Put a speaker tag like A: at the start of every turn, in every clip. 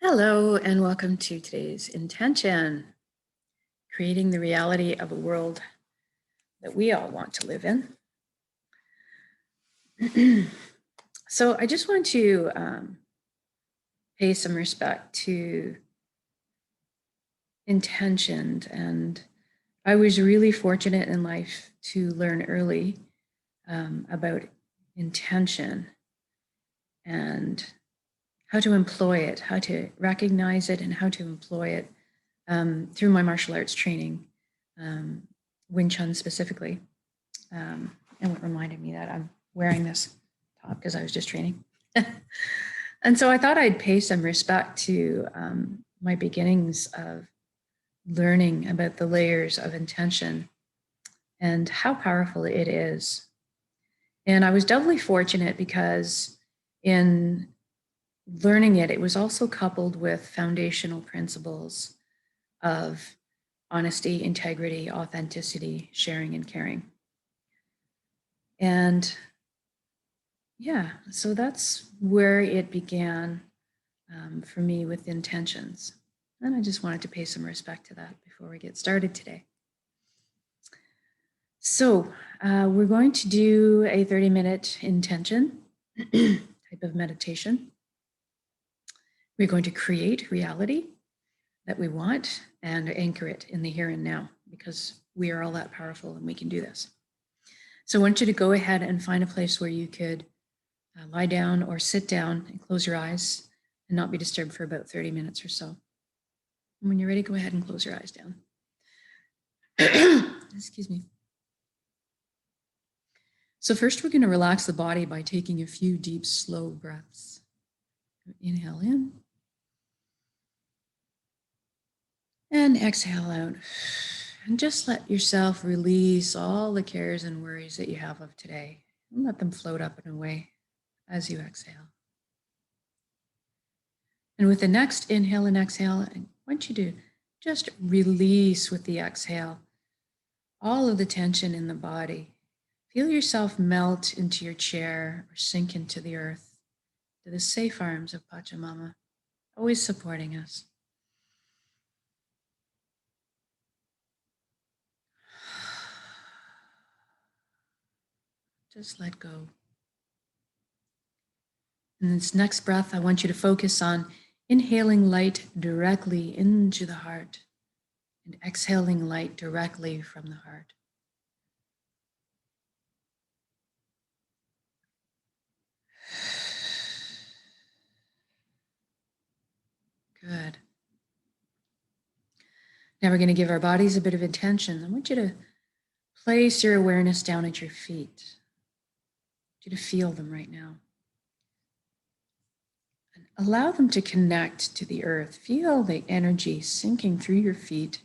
A: Hello, and welcome to today's intention, creating the reality of a world that we all want to live in. So I just want to pay some respect to intention. And I was really fortunate in life to learn early about intention and how to employ it, how to recognize it, and how to employ it through my martial arts training, Wing Chun specifically. And what reminded me that I'm wearing this top because I was just training. And so I thought I'd pay some respect to my beginnings of learning about the layers of intention and how powerful it is. And I was doubly fortunate because in learning it, it was also coupled with foundational principles of honesty, integrity, authenticity, sharing, and caring. And yeah, so that's where it began for me with intentions. And I just wanted to pay some respect to that before we get started today. So we're going to do a 30-minute intention type of meditation. We're going to create reality that we want and anchor it in the here and now, because we are all that powerful and we can do this. So I want you to go ahead and find a place where you could lie down or sit down and close your eyes and not be disturbed for about 30 minutes or so. And when you're ready, go ahead and close your eyes down. Excuse me. So first, we're going to relax the body by taking a few deep, slow breaths. Inhale in. And exhale out. And just let yourself release all the cares and worries that you have of today. And let them float up and away as you exhale. And with the next inhale and exhale, I want you to just release with the exhale all of the tension in the body. Feel yourself melt into your chair or sink into the earth, to the safe arms of Pachamama, always supporting us. Just let go. In this next breath, I want you to focus on inhaling light directly into the heart and exhaling light directly from the heart. Good. Now we're going to give our bodies a bit of attention. I want you to place your awareness down at your feet. I want you to feel them right now. And allow them to connect to the earth. Feel the energy sinking through your feet,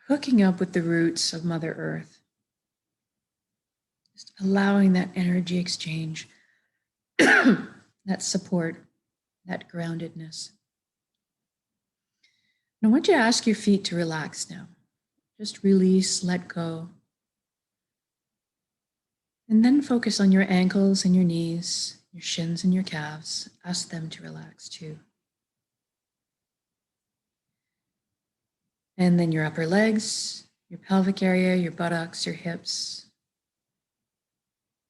A: hooking up with the roots of Mother Earth. Just allowing that energy exchange, that support, that groundedness. And I want you to ask your feet to relax now. Just release, let go. And then focus on your ankles and your knees, your shins and your calves. Ask them to relax too. And then your upper legs, your pelvic area, your buttocks, your hips.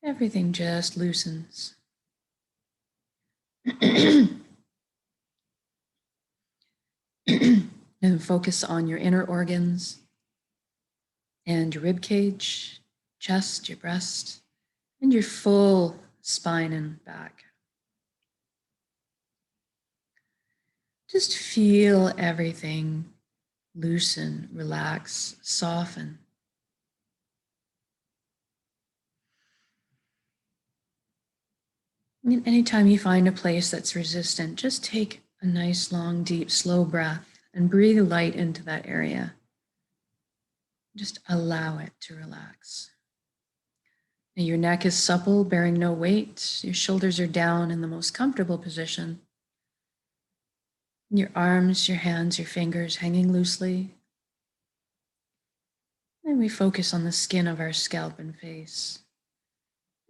A: Everything just loosens. And focus on your inner organs and your rib cage, chest, your breast, and your full spine and back. Just feel everything loosen, relax, soften. And anytime you find a place that's resistant, just take a nice, long, deep, slow breath and breathe light into that area. Just allow it to relax. Now your neck is supple, bearing no weight. Your shoulders are down in the most comfortable position. Your arms, your hands, your fingers hanging loosely. And we focus on the skin of our scalp and face.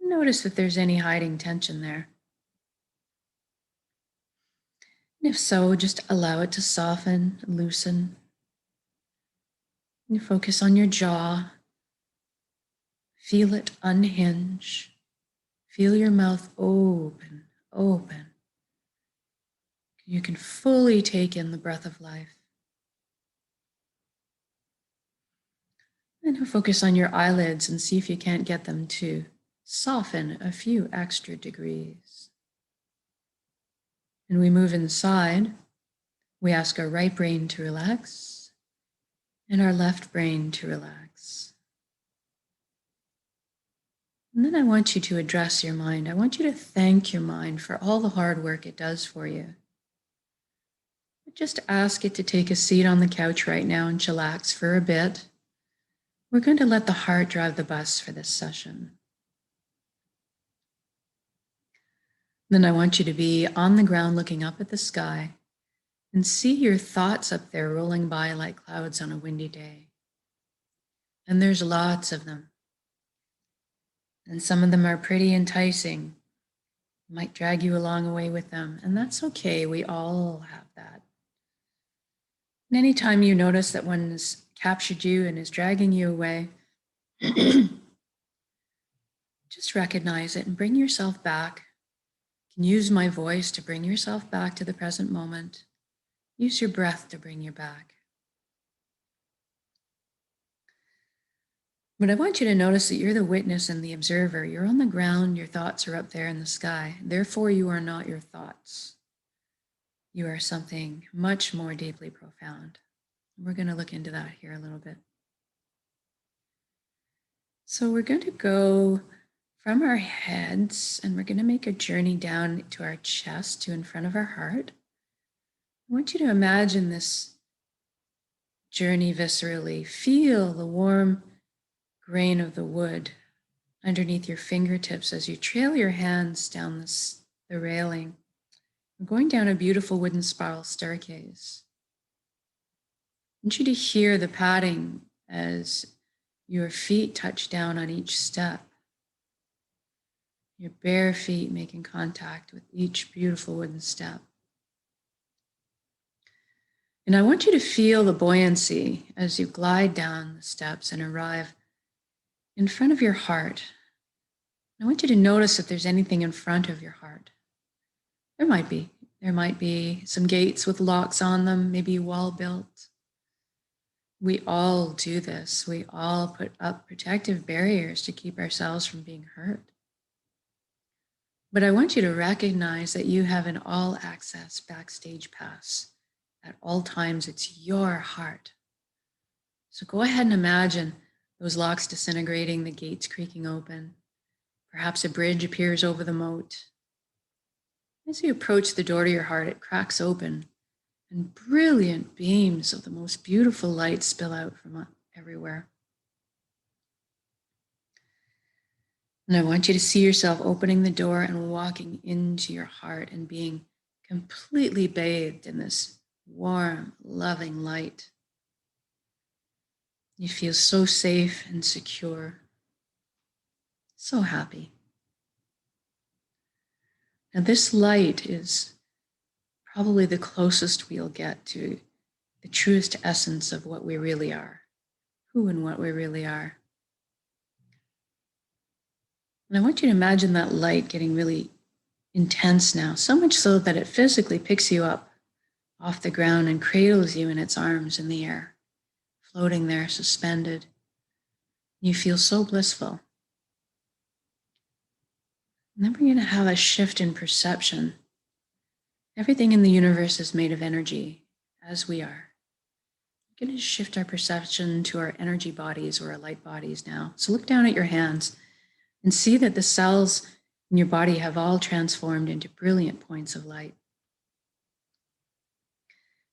A: Notice if there's any hiding tension there. And if so, just allow it to soften, loosen. And focus on your jaw. Feel it unhinge. Feel your mouth open, open. You can fully take in the breath of life. And now focus on your eyelids and see if you can't get them to soften a few extra degrees. And we move inside. We ask our right brain to relax and our left brain to relax. And then I want you to address your mind. I want you to thank your mind for all the hard work it does for you. Just ask it to take a seat on the couch right now and chillax for a bit. We're going to let the heart drive the bus for this session. Then I want you to be on the ground looking up at the sky and see your thoughts up there rolling by like clouds on a windy day. And there's lots of them. And some of them are pretty enticing. Might drag you along away with them. And that's okay. We all have that. And anytime you notice that one has captured you and is dragging you away, just recognize it and bring yourself back. You can use my voice to bring yourself back to the present moment. Use your breath to bring you back. But I want you to notice that you're the witness and the observer. You're on the ground, your thoughts are up there in the sky. Therefore, you are not your thoughts. You are something much more deeply profound. We're going to look into that here a little bit. So we're going to go from our heads and we're going to make a journey down to our chest to in front of our heart. I want you to imagine this journey viscerally. Feel the warm grain of the wood underneath your fingertips as you trail your hands down the railing. We're going down a beautiful wooden spiral staircase. I want you to hear the padding as your feet touch down on each step. Your bare feet making contact with each beautiful wooden step. And I want you to feel the buoyancy as you glide down the steps and arrive in front of your heart. I want you to notice if there's anything in front of your heart. There might be. There might be some gates with locks on them, maybe a wall built. We all do this. We all put up protective barriers to keep ourselves from being hurt. But I want you to recognize that you have an all-access backstage pass. At all times, it's your heart. So go ahead and imagine those locks disintegrating, the gates creaking open. Perhaps a bridge appears over the moat. As you approach the door to your heart, it cracks open and brilliant beams of the most beautiful light spill out from everywhere. And I want you to see yourself opening the door and walking into your heart and being completely bathed in this warm, loving light. You feel so safe and secure, so happy. Now this light is probably the closest we'll get to the truest essence of what we really are, who and what we really are. And I want you to imagine that light getting really intense now, so much so that it physically picks you up off the ground and cradles you in its arms in the air, floating there, suspended. You feel so blissful. And then we're going to have a shift in perception. Everything in the universe is made of energy, as we are. We're going to shift our perception to our energy bodies or our light bodies now. So look down at your hands and see that the cells in your body have all transformed into brilliant points of light.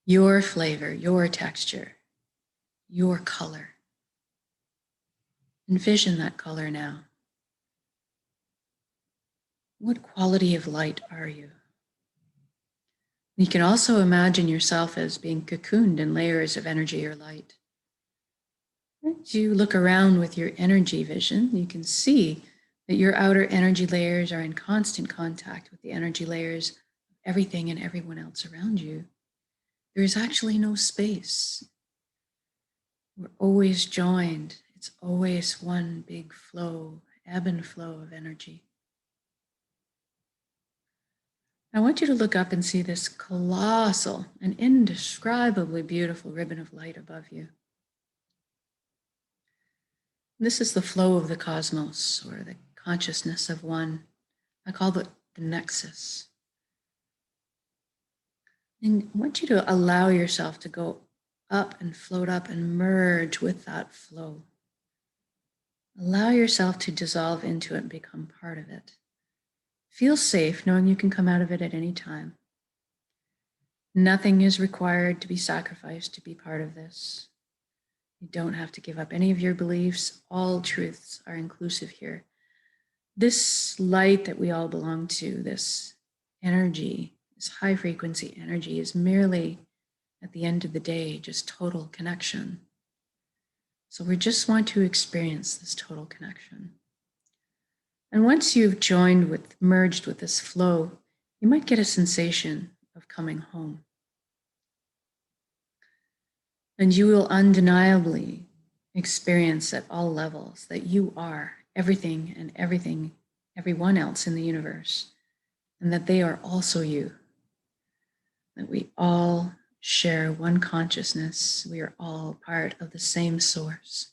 A: Your flavor, your texture, your color. Envision that color now. What quality of light are you? You can also imagine yourself as being cocooned in layers of energy or light. As you look around with your energy vision, you can see that your outer energy layers are in constant contact with the energy layers of everything and everyone else around you, there is actually no space. We're always joined. It's always one big flow, ebb and flow of energy. I want you to look up and see this colossal and indescribably beautiful ribbon of light above you. This is the flow of the cosmos, or the consciousness of one. I call it the nexus. And I want you to allow yourself to go up and float up and merge with that flow. Allow yourself to dissolve into it and become part of it. Feel safe knowing you can come out of it at any time. Nothing is required to be sacrificed to be part of this. You don't have to give up any of your beliefs. All truths are inclusive here. This light that we all belong to, this energy, this high frequency energy, is merely, at the end of the day, just total connection. So we just want to experience this total connection. And once you've merged with this flow, you might get a sensation of coming home. And you will undeniably experience at all levels that you are everything and everyone else in the universe, and that they are also you. That we all share one consciousness. We are all part of the same source.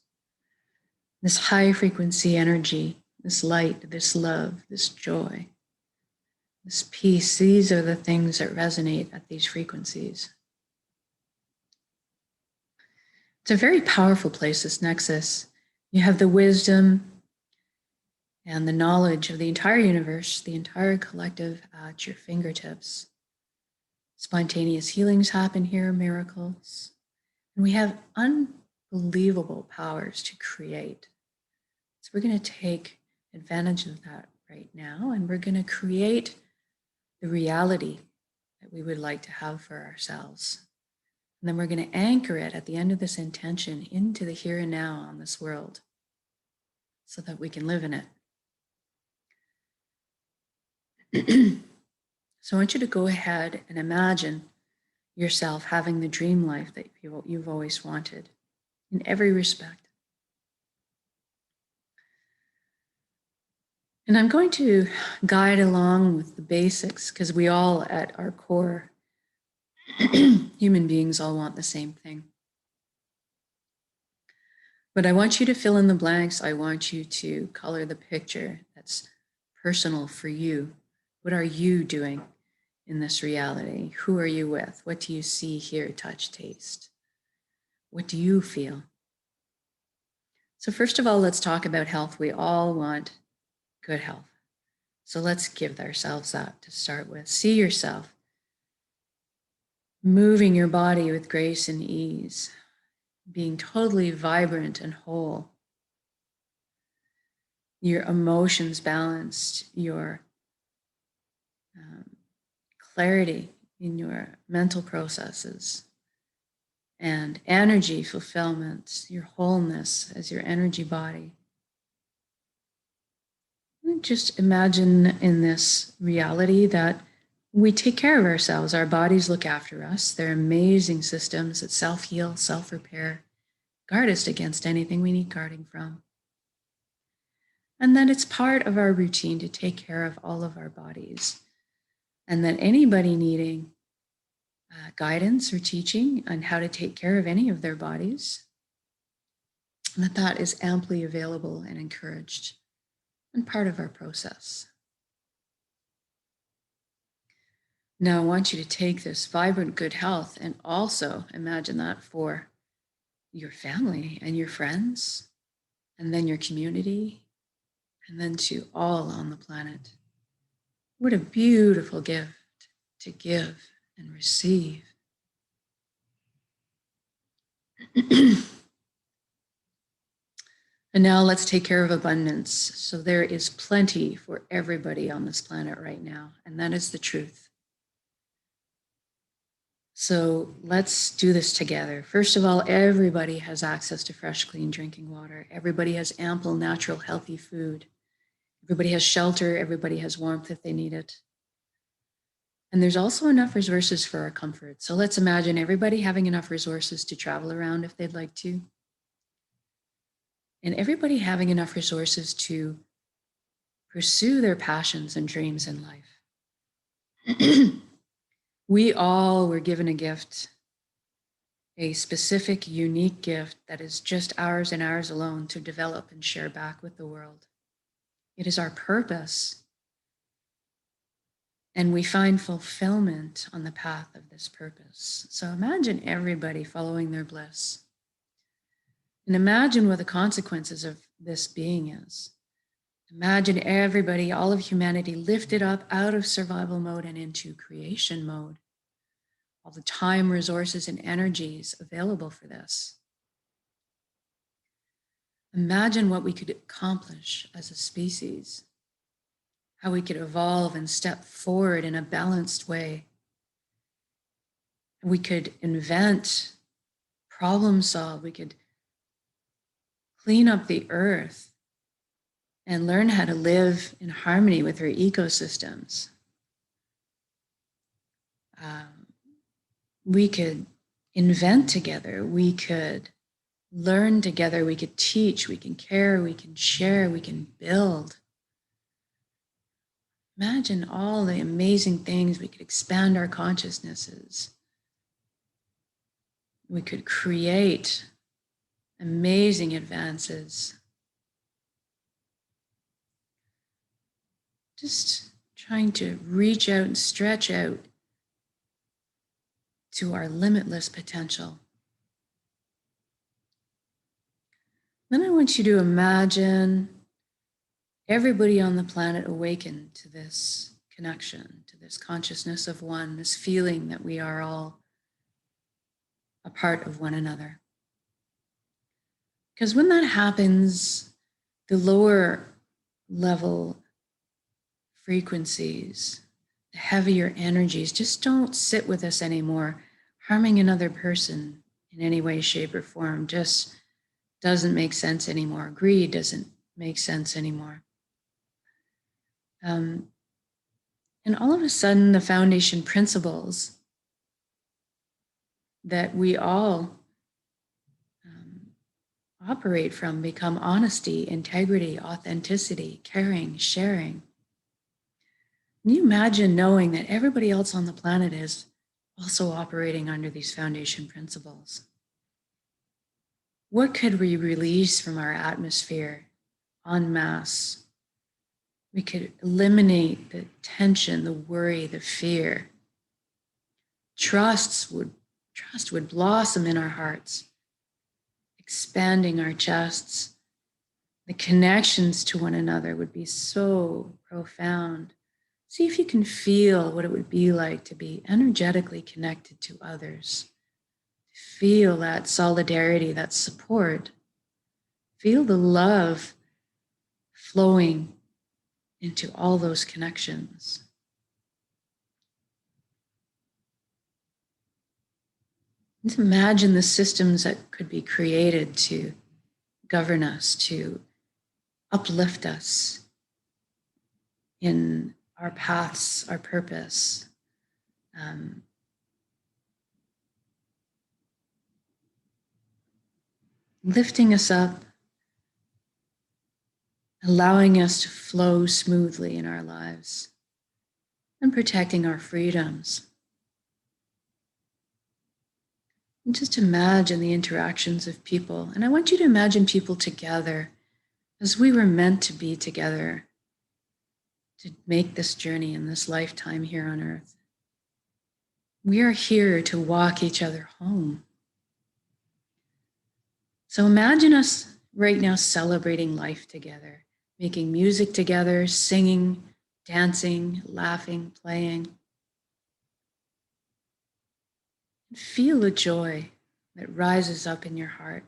A: This high frequency energy, this light, this love, this joy, this peace, these are the things that resonate at these frequencies. It's a very powerful place, this nexus. You have the wisdom and the knowledge of the entire universe, the entire collective at your fingertips. Spontaneous healings happen here, miracles. And we have unbelievable powers to create. So we're going to take advantage of that right now, and we're going to create the reality that we would like to have for ourselves. And then we're going to anchor it at the end of this intention into the here and now on this world so that we can live in it. So I want you to go ahead and imagine yourself having the dream life that you've always wanted in every respect. And I'm going to guide along with the basics because we all, at our core, human beings all want the same thing. But I want you to fill in the blanks. I want you to color the picture that's personal for you. What are you doing in this reality? Who are you with? What do you see, hear, touch, taste? What do you feel? So first of all, let's talk about health. We all want good health. So let's give ourselves that to start with. See yourself moving your body with grace and ease, being totally vibrant and whole. Your emotions balanced, your clarity in your mental processes, and energy fulfillment, your wholeness as your energy body. And just imagine in this reality that we take care of ourselves. Our bodies look after us. They're amazing systems that self-heal, self-repair, guard us against anything we need guarding from. And that it's part of our routine to take care of all of our bodies. And that anybody needing guidance or teaching on how to take care of any of their bodies, that is amply available and encouraged and part of our process. Now I want you to take this vibrant good health and also imagine that for your family and your friends, and then your community, and then to all on the planet. What a beautiful gift to give and receive. And now let's take care of abundance. So there is plenty for everybody on this planet right now, and that is the truth. So let's do this together. First of all, everybody has access to fresh, clean drinking water. Everybody has ample, natural, healthy food. Everybody has shelter. Everybody has warmth if they need it. And there's also enough resources for our comfort. So let's imagine everybody having enough resources to travel around if they'd like to, and everybody having enough resources to pursue their passions and dreams in life. We all were given a gift, a specific, unique gift that is just ours and ours alone to develop and share back with the world. It is our purpose, and we find fulfillment on the path of this purpose. So imagine everybody following their bliss. And imagine what the consequences of this being is. Imagine everybody, all of humanity, lifted up out of survival mode and into creation mode. All the time, resources, and energies available for this. Imagine what we could accomplish as a species, how we could evolve and step forward in a balanced way. We could invent, problem solve, we could clean up the earth and learn how to live in harmony with our ecosystems. We could invent together, we could learn together, we could teach, we can care, we can share, we can build. Imagine all the amazing things we could expand our consciousnesses. We could create amazing advances. Just trying to reach out and stretch out to our limitless potential. Then I want you to imagine everybody on the planet awakened to this connection, to this consciousness of one, this feeling that we are all a part of one another. Because when that happens, the lower level frequencies, the heavier energies just don't sit with us anymore. Harming another person in any way, shape, or form just doesn't make sense anymore. Greed doesn't make sense anymore. And all of a sudden, the foundation principles that we all operate from become honesty, integrity, authenticity, caring, sharing. Can you imagine knowing that everybody else on the planet is also operating under these foundation principles? What could we release from our atmosphere en masse? We could eliminate the tension, the worry, the fear. Trust would blossom in our hearts, expanding our chests. The connections to one another would be so profound. See if you can feel what it would be like to be energetically connected to others. Feel that solidarity, that support. Feel the love flowing into all those connections. And imagine the systems that could be created to govern us, to uplift us in our paths, our purpose. Lifting us up, allowing us to flow smoothly in our lives, and protecting our freedoms. And just imagine the interactions of people. And I want you to imagine people together as we were meant to be together to make this journey in this lifetime here on earth. We are here to walk each other home. So imagine us right now celebrating life together, making music together, singing, dancing, laughing, playing. Feel the joy that rises up in your heart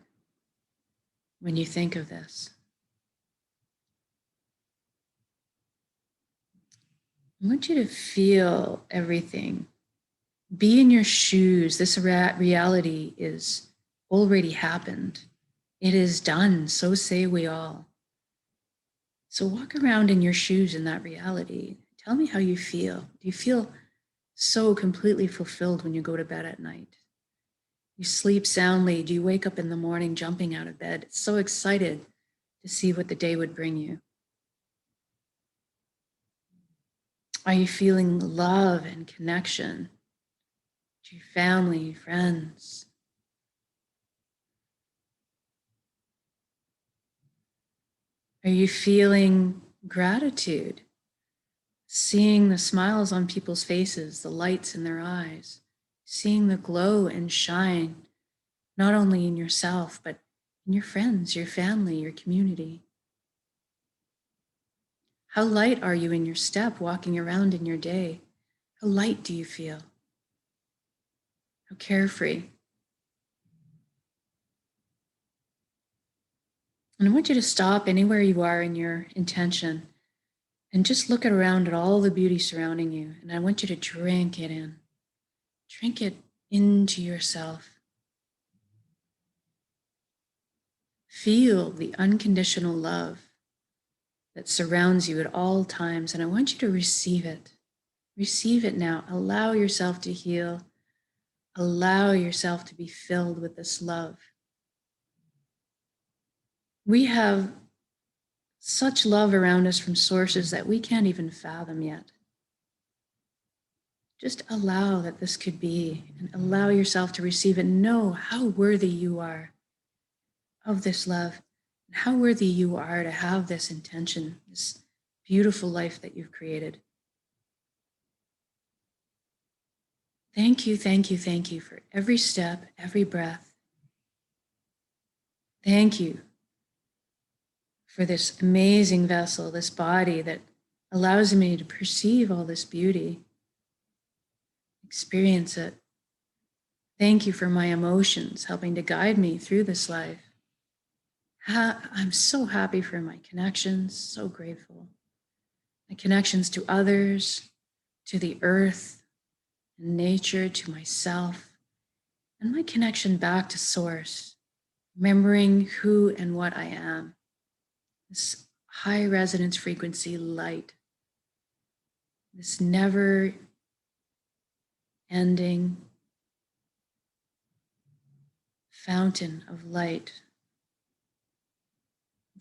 A: when you think of this. I want you to feel everything. Be in your shoes. This reality is already happened. It is done. So say we all. So walk around in your shoes in that reality. Tell me how you feel. Do you feel so completely fulfilled when you go to bed at night? You sleep soundly. Do you wake up in the morning jumping out of bed, so excited to see what the day would bring you? Are you feeling love and connection to your family, friends? Are you feeling gratitude, seeing the smiles on people's faces, the lights in their eyes, seeing the glow and shine, not only in yourself, but in your friends, your family, your community? How light are you in your step walking around in your day? How light do you feel? How carefree? And I want you to stop anywhere you are in your intention and just look around at all the beauty surrounding you. And I want you to drink it in. Drink it into yourself. Feel the unconditional love that surrounds you at all times. And I want you to receive it. Receive it now. Allow yourself to heal. Allow yourself to be filled with this love. We have such love around us from sources that we can't even fathom yet. Just allow that this could be and allow yourself to receive it. Know how worthy you are of this love and how worthy you are to have this intention, this beautiful life that you've created. Thank you, thank you, thank you for every step, every breath. Thank you for this amazing vessel, this body that allows me to perceive all this beauty, experience it. Thank you for my emotions helping to guide me through this life. I'm so happy for my connections, so grateful. My connections to others, to the earth and nature, to myself, and my connection back to source, remembering who and what I am. This high resonance frequency light, this never ending fountain of light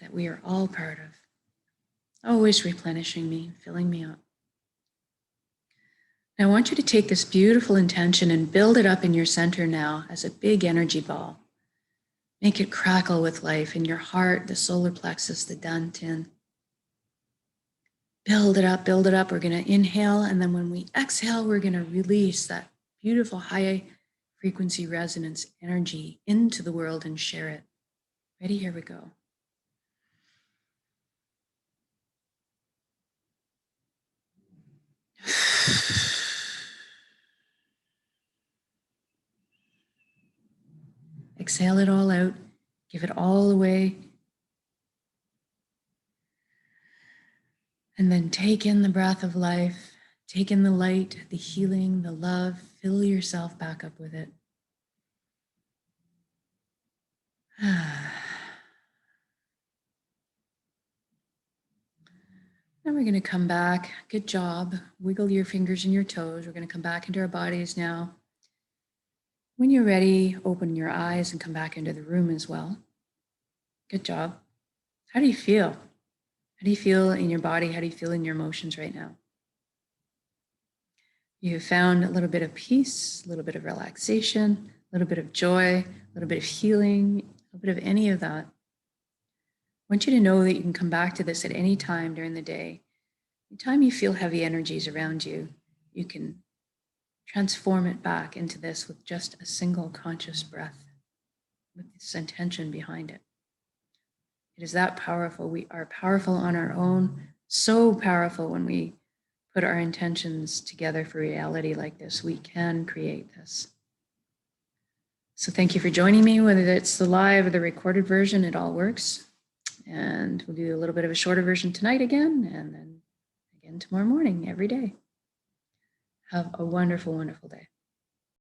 A: that we are all part of, always replenishing me, filling me up. Now I want you to take this beautiful intention and build it up in your center now as a big energy ball. Make it crackle with life in your heart, the solar plexus, the dantian. Build it up, build it up. We're going to inhale, and then when we exhale, we're going to release that beautiful high frequency resonance energy into the world and share it. Ready? Here we go. Exhale it all out. Give it all away. And then take in the breath of life. Take in the light, the healing, the love. Fill yourself back up with it. Then we're going to come back. Good job. Wiggle your fingers and your toes. We're going to come back into our bodies now. When you're ready, open your eyes and come back into the room as well. Good job. How do you feel? How do you feel in your body? How do you feel in your emotions right now? You found a little bit of peace, a little bit of relaxation, a little bit of joy, a little bit of healing, a little bit of any of that. I want you to know that you can come back to this at any time during the day. Anytime you feel heavy energies around you, you can transform it back into this with just a single conscious breath, with this intention behind it. It is that powerful. We are powerful on our own, so powerful when we put our intentions together for reality like this. We can create this. So thank you for joining me, whether it's the live or the recorded version, it all works. And we'll do a little bit of a shorter version tonight again, and then again tomorrow morning, every day. Have a wonderful, wonderful day.